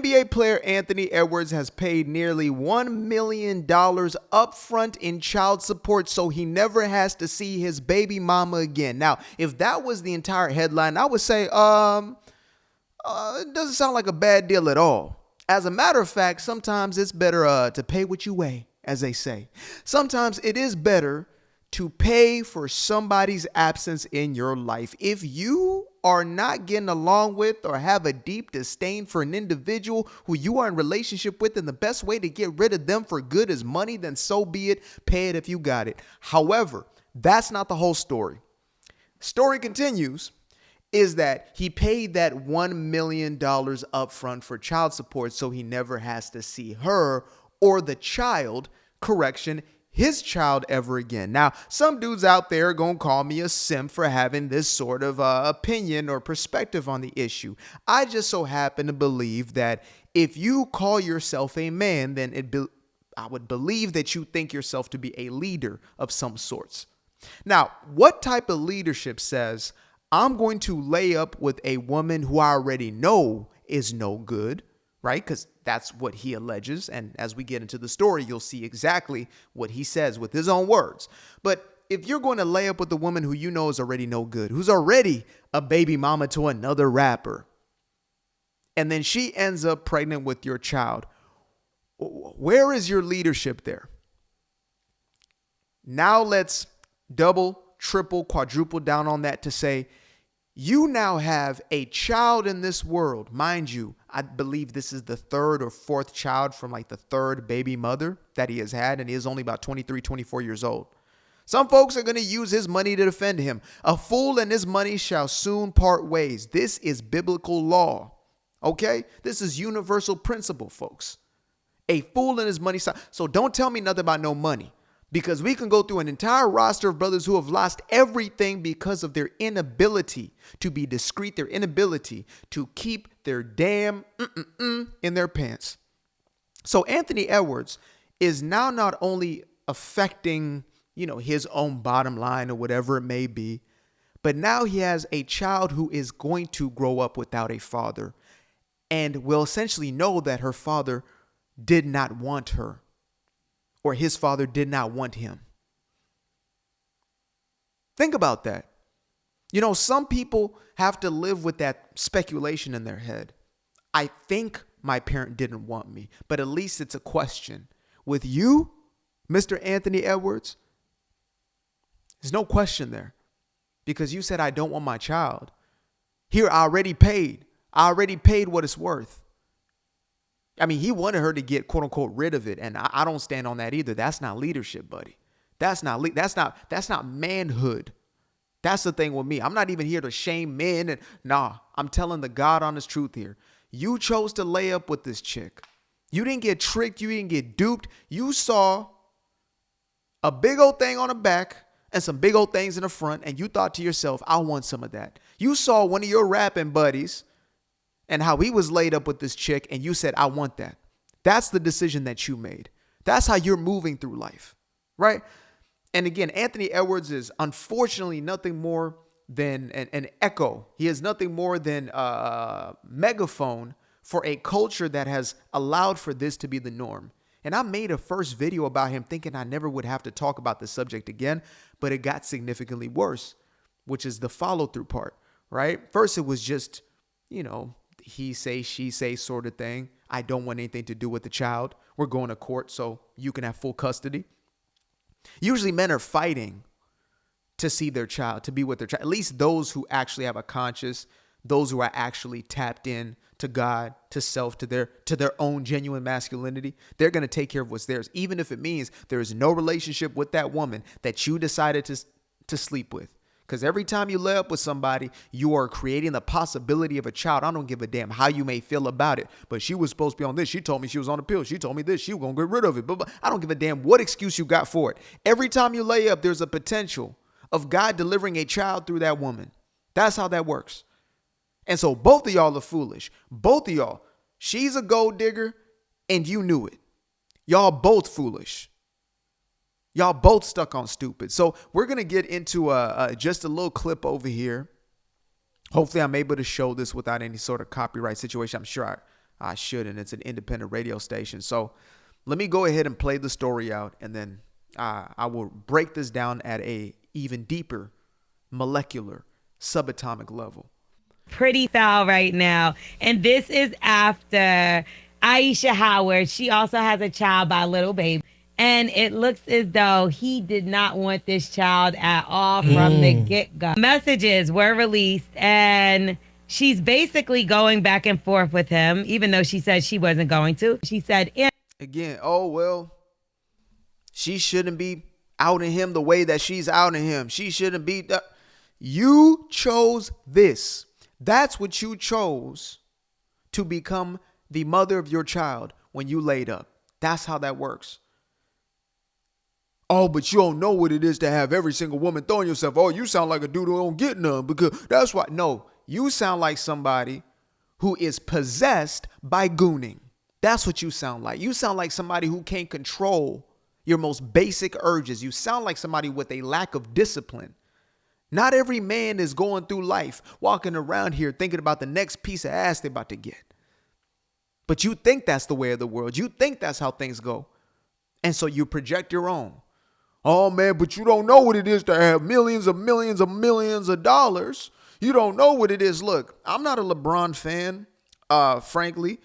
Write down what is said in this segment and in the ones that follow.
NBA player Anthony Edwards has paid nearly $1 million upfront in child support so he never has to see his baby mama again. Now, if that was the entire headline, I would say, it doesn't sound like a bad deal at all. As a matter of fact, sometimes it's better to pay what you weigh, as they say. Sometimes it is better to pay for somebody's absence in your life. If you are not getting along with or have a deep disdain for an individual who you are in relationship with, and the best way to get rid of them for good is money, then so be it. Pay it if you got it. However, that's not the whole story. Story continues is that he paid that $1 million upfront for child support so he never has to see her or the child, his child ever again. Now, some dudes out there are going to call me a simp for having this sort of opinion or perspective on the issue. I just so happen to believe that if you call yourself a man, then I would believe that you think yourself to be a leader of some sorts. Now, what type of leadership says, I'm going to lay up with a woman who I already know is no good, right? Because that's what he alleges. And as we get into the story, you'll see exactly what he says with his own words. But if you're going to lay up with a woman who you know is already no good, who's already a baby mama to another rapper, and then she ends up pregnant with your child, where is your leadership there? Now let's double, triple, quadruple down on that to say, you now have a child in this world. Mind you, I believe this is the third or fourth child from like the third baby mother that he has had, and he is only about 23, 24 years old. Some folks are going to use his money to defend him. A fool and his money shall soon part ways. This is biblical law. Okay? This is universal principle, folks. A fool and his money. So don't tell me nothing about no money. Because we can go through an entire roster of brothers who have lost everything because of their inability to be discreet, their inability to keep their damn in their pants. So Anthony Edwards is now not only affecting, his own bottom line or whatever it may be, but now he has a child who is going to grow up without a father and will essentially know that her father did not want her, or his father did not want him. Think about that. Some people have to live with that speculation in their head. I think my parent didn't want me, but at least it's a question. With you, Mr. Anthony Edwards, there's no question there because you said, I don't want my child. Here, I already paid what it's worth. I mean, he wanted her to get quote unquote rid of it. And I don't stand on that either. That's not leadership, buddy. That's not manhood. That's the thing with me. I'm not even here to shame men. I'm telling the God honest truth here. You chose to lay up with this chick. You didn't get tricked. You didn't get duped. You saw a big old thing on the back and some big old things in the front. And you thought to yourself, I want some of that. You saw one of your rapping buddies and how he was laid up with this chick, and you said, I want that. That's the decision that you made. That's how you're moving through life, right? And again, Anthony Edwards is unfortunately nothing more than an echo. He is nothing more than a megaphone for a culture that has allowed for this to be the norm. And I made a first video about him thinking I never would have to talk about the subject again, but it got significantly worse, which is the follow-through part, right? First, it was just, he say, she say sort of thing. I don't want anything to do with the child. We're going to court so you can have full custody. Usually men are fighting to see their child, to be with their child. At least those who actually have a conscience, those who are actually tapped in to God, to self, to their own genuine masculinity. They're going to take care of what's theirs, even if it means there is no relationship with that woman that you decided to sleep with. Because every time you lay up with somebody, you are creating the possibility of a child. I don't give a damn how you may feel about it. But she was supposed to be on this. She told me she was on the pill. She told me this. She was going to get rid of it. But I don't give a damn what excuse you got for it. Every time you lay up, there's a potential of God delivering a child through that woman. That's how that works. And so both of y'all are foolish. Both of y'all. She's a gold digger and you knew it. Y'all both foolish. Y'all both stuck on stupid. So we're going to get into just a little clip over here. Hopefully I'm able to show this without any sort of copyright situation. I'm sure I shouldn't. It's an independent radio station. So let me go ahead and play the story out, and then I will break this down at a even deeper molecular subatomic level. Pretty foul right now. And this is after Aisha Howard. She also has a child by Little Baby. And it looks as though he did not want this child at all from the get-go. Messages were released, and she's basically going back and forth with him, even though she said she wasn't going to. She said, again, oh, well, she shouldn't be outing him the way that she's outing him. She shouldn't be. You chose this. That's what you chose to become the mother of your child when you laid up. That's how that works. Oh, but you don't know what it is to have every single woman throwing yourself. Oh, you sound like a dude who don't get none because that's why. No, you sound like somebody who is possessed by gooning. That's what you sound like. You sound like somebody who can't control your most basic urges. You sound like somebody with a lack of discipline. Not every man is going through life walking around here thinking about the next piece of ass they're about to get. But you think that's the way of the world. You think that's how things go. And so you project your own. Oh, man, but you don't know what it is to have millions of dollars. You don't know what it is. Look, I'm not a LeBron fan. Frankly,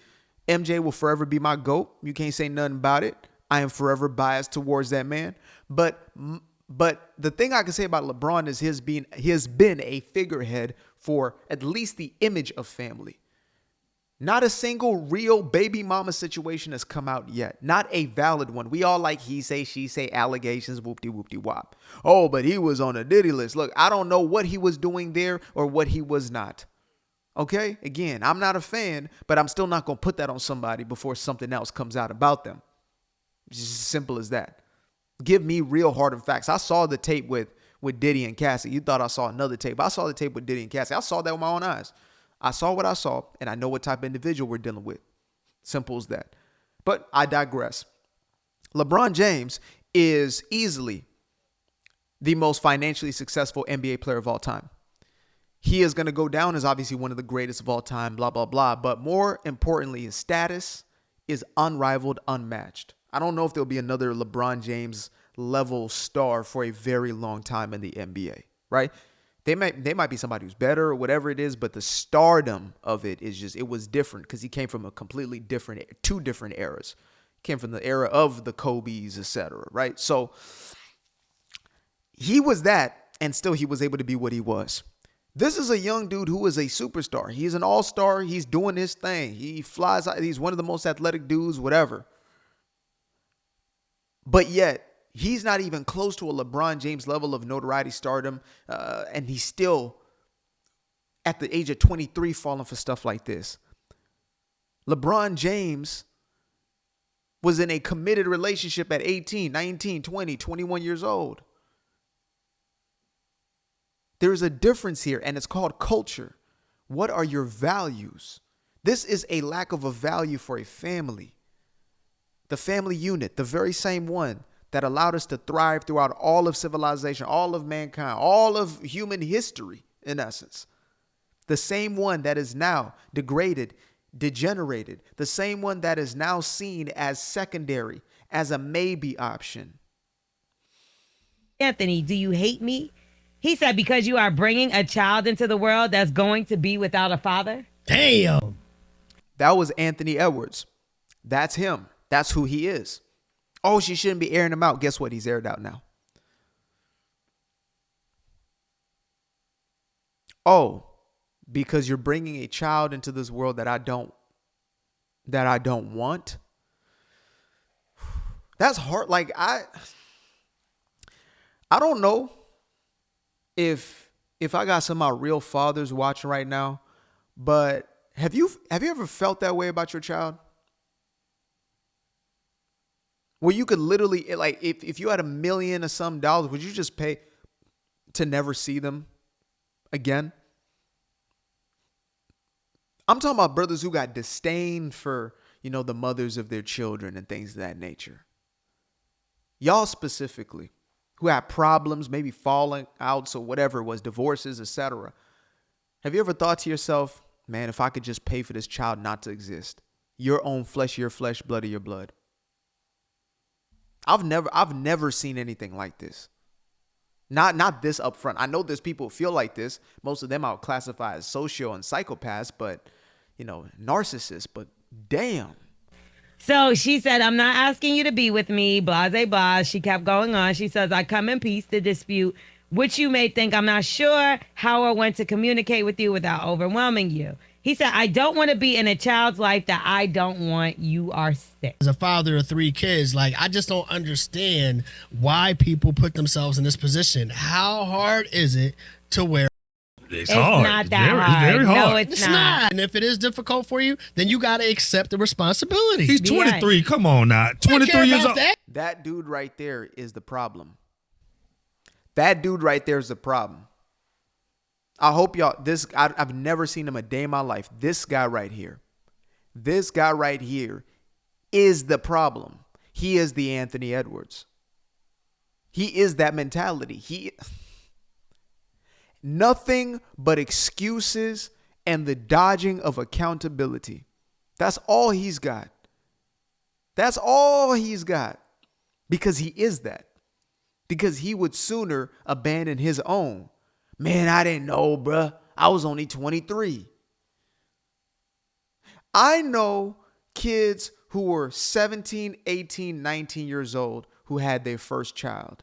MJ will forever be my GOAT. You can't say nothing about it. I am forever biased towards that man. But the thing I can say about LeBron is he has been a figurehead for at least the image of family. Not a single real baby mama situation has come out yet. Not a valid one. We all like he say, she say, allegations, whoop-de-whoop-de-wop. Oh, but he was on a Diddy list. Look, I don't know what he was doing there or what he was not. Okay? Again, I'm not a fan, but I'm still not going to put that on somebody before something else comes out about them. It's just as simple as that. Give me real hard and facts. I saw the tape with Diddy and Cassie. You thought I saw another tape. I saw the tape with Diddy and Cassie. I saw that with my own eyes. I saw what I saw, and I know what type of individual we're dealing with. Simple as that. But I digress. LeBron James is easily the most financially successful NBA player of all time. He is going to go down as obviously one of the greatest of all time, blah, blah, blah. But more importantly, his status is unrivaled, unmatched. I don't know if there'll be another LeBron James level star for a very long time in the NBA, right? They might be somebody who's better or whatever it is, but the stardom of it is just, it was different because he came from a completely different, two different eras. He came from the era of the Kobe's, etc., right? So he was that, and still he was able to be what he was. This is a young dude who is a superstar. He's an all-star. He's doing his thing. He flies out. He's one of the most athletic dudes, whatever. But yet, he's not even close to a LeBron James level of notoriety, stardom, and he's still, at the age of 23, falling for stuff like this. LeBron James was in a committed relationship at 18, 19, 20, 21 years old. There's a difference here, and it's called culture. What are your values? This is a lack of a value for a family. The family unit, the very same one that allowed us to thrive throughout all of civilization, all of mankind, all of human history, in essence. The same one that is now degraded, degenerated. The same one that is now seen as secondary, as a maybe option. Anthony, do you hate me? He said, because you are bringing a child into the world that's going to be without a father? Damn. That was Anthony Edwards. That's him. That's who he is. Oh, she shouldn't be airing him out. Guess what? He's aired out now. Oh, because you're bringing a child into this world that I don't want. That's hard. Like I don't know if I got some of my real fathers watching right now, but have you ever felt that way about your child? Where you could literally, like, if you had $1 million or some dollars, would you just pay to never see them again? I'm talking about brothers who got disdain for, the mothers of their children and things of that nature. Y'all specifically, who had problems, maybe falling outs or whatever it was, divorces, etc. Have you ever thought to yourself, man, if I could just pay for this child not to exist? your own flesh of your flesh, blood of your blood. I've never seen anything like this. Not this upfront. I know there's people who feel like this. Most of them I'll classify as socio and psychopaths, but narcissists. But damn. So she said, I'm not asking you to be with me, blase blah. She kept going on. She says, I come in peace to dispute, which you may think I'm not sure how or when to communicate with you without overwhelming you. He said, I don't want to be in a child's life that I don't want. You are sick. As a father of 3 kids, like, I just don't understand why people put themselves in this position. How hard is it to wear? It's hard. Not that hard. It's very hard. No, it's It's not. not. And if it is difficult for you, then you got to accept the responsibility. He's 23. Come on now. 23 years old. That dude right there is the problem. That dude right there is the problem. I hope y'all, I've never seen him a day in my life. This guy right here is the problem. He is the Anthony Edwards. He is that mentality. Nothing but excuses and the dodging of accountability. That's all he's got. That's all he's got. Because he is that. Because he would sooner abandon his own. Man, I didn't know, bruh. I was only 23. I know kids who were 17, 18, 19 years old who had their first child.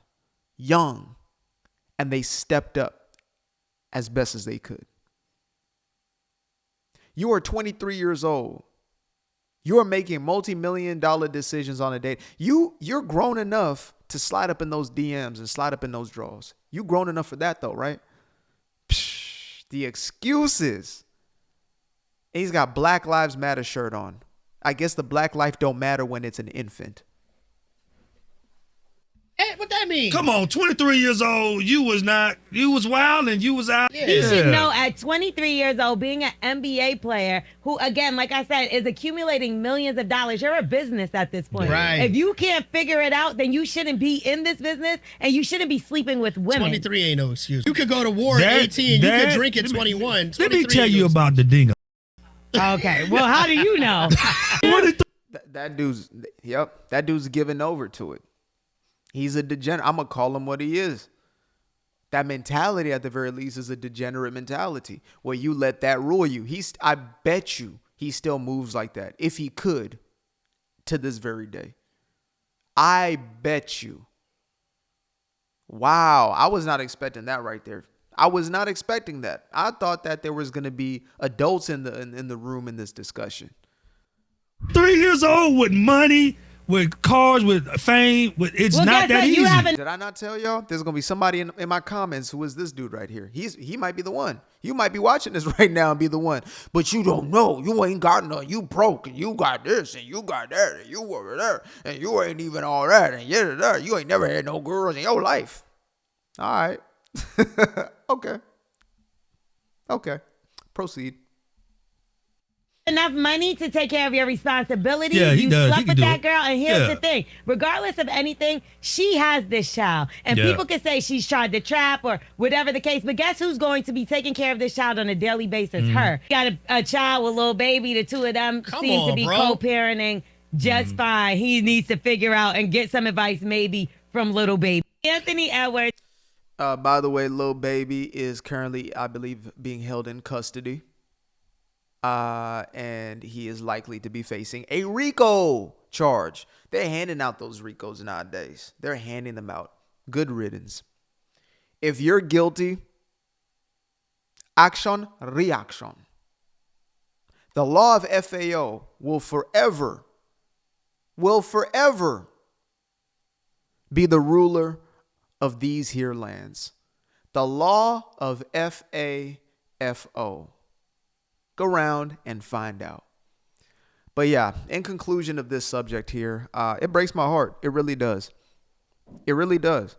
Young. And they stepped up as best as they could. You are 23 years old. You are making multi-million-dollar decisions on a date. You're grown enough to slide up in those DMs and slide up in those draws. You grown enough for that though, right? Psh, the excuses. And he's got Black Lives Matter shirt on. I guess the black life don't matter when it's an infant. Hey, what that mean? Come on, 23 years old. You was wild and you was out. Yeah. He should know at 23 years old, being an NBA player who, again, like I said, is accumulating millions of dollars. You're a business at this point. Right. If you can't figure it out, then you shouldn't be in this business and you shouldn't be sleeping with women. 23 ain't no excuse. You could go to war at 18. You could drink at 21. Let me tell you about the dingo. Okay. Well, how do you know? That dude's giving over to it. He's a degenerate. I'm going to call him what he is. That mentality, at the very least, is a degenerate mentality where you let that rule you. I bet you he still moves like that if he could to this very day. I bet you. Wow. I was not expecting that right there. I was not expecting that. I thought that there was going to be adults in the room in this discussion. 3 years old with money, with cars, with fame, it's not that easy. Did I not tell y'all? There's going to be somebody in my comments who is this dude right here. He might be the one. You might be watching this right now and be the one. But you don't know. You ain't got none. You broke and you got this and you got that and you over there and you ain't even all that and you ain't never had no girls in your life. All right. Okay. Proceed. Enough money to take care of your responsibilities. Yeah, he you does. slept He with can do that it. girl, and here's Yeah. the thing: regardless of anything, she has this child, and Yeah. people can say she's tried to trap or whatever the case. But guess who's going to be taking care of this child on a daily basis? Mm-hmm. Her. Got a child with a little baby. The two of them seem to on, be bro. co-parenting just Mm-hmm. fine. He needs to figure out and get some advice maybe from little baby Anthony Edwards. By the way, Lil Baby is currently, I believe, being held in custody. And he is likely to be facing a RICO charge. They're handing out those RICOs nowadays. They're handing them out. Good riddance. If you're guilty, action, reaction. The law of FAO will forever be the ruler of these here lands. The law of FAFO. Go around and find out. But yeah, in conclusion of this subject here, it breaks my heart. It really does. It really does.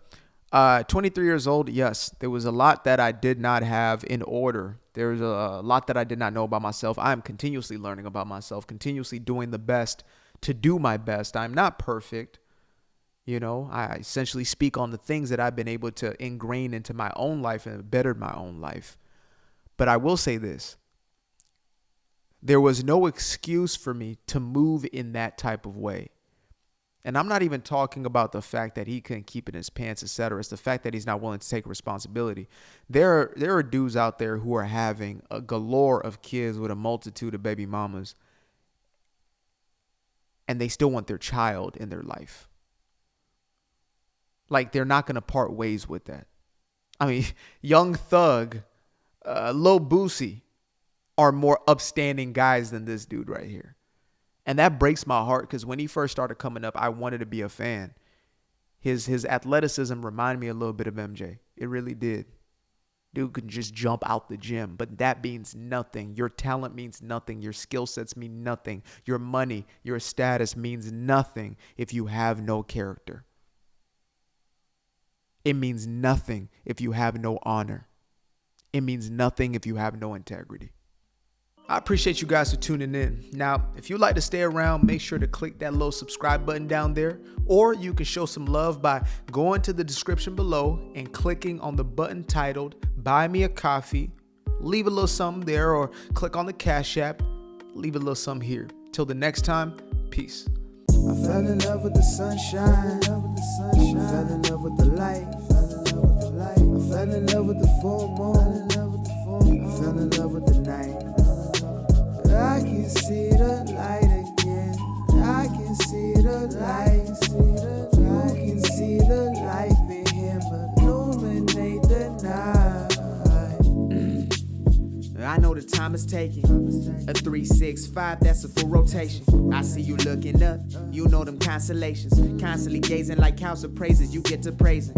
23 years old, yes, there was a lot that I did not have in order. There's a lot that I did not know about myself. I am continuously learning about myself, continuously doing the best to do my best. I'm not perfect. You know, I essentially speak on the things that I've been able to ingrain into my own life and bettered my own life. But I will say this. There was no excuse for me to move in that type of way. And I'm not even talking about the fact that he couldn't keep it in his pants, etc. It's the fact that he's not willing to take responsibility. There are dudes out there who are having a galore of kids with a multitude of baby mamas, and they still want their child in their life. Like, they're not going to part ways with that. I mean, Young Thug, Lil Boosie are more upstanding guys than this dude right here. And that breaks my heart because when he first started coming up, I wanted to be a fan. His athleticism reminded me a little bit of MJ. It really did. Dude can just jump out the gym, but that means nothing. Your talent means nothing. Your skill sets mean nothing. Your money, your status means nothing if you have no character. It means nothing if you have no honor. It means nothing if you have no integrity. I appreciate you guys for tuning in. Now, if you'd like to stay around, make sure to click that little subscribe button down there, or you can show some love by going to the description below and clicking on the button titled Buy Me a Coffee. Leave a little something there, or click on the Cash App. Leave a little something here. Till the next time, peace. I fell in love with the sunshine. I fell in love with the light. I fell in love with the full moon. I fell in love with the night. I can see the light again. I can see the light. You can see the life in him illuminate the night. I know the time is taking. A 365, that's a full rotation. I see you looking up. You know them constellations. Constantly gazing like house of praises. You get to praising.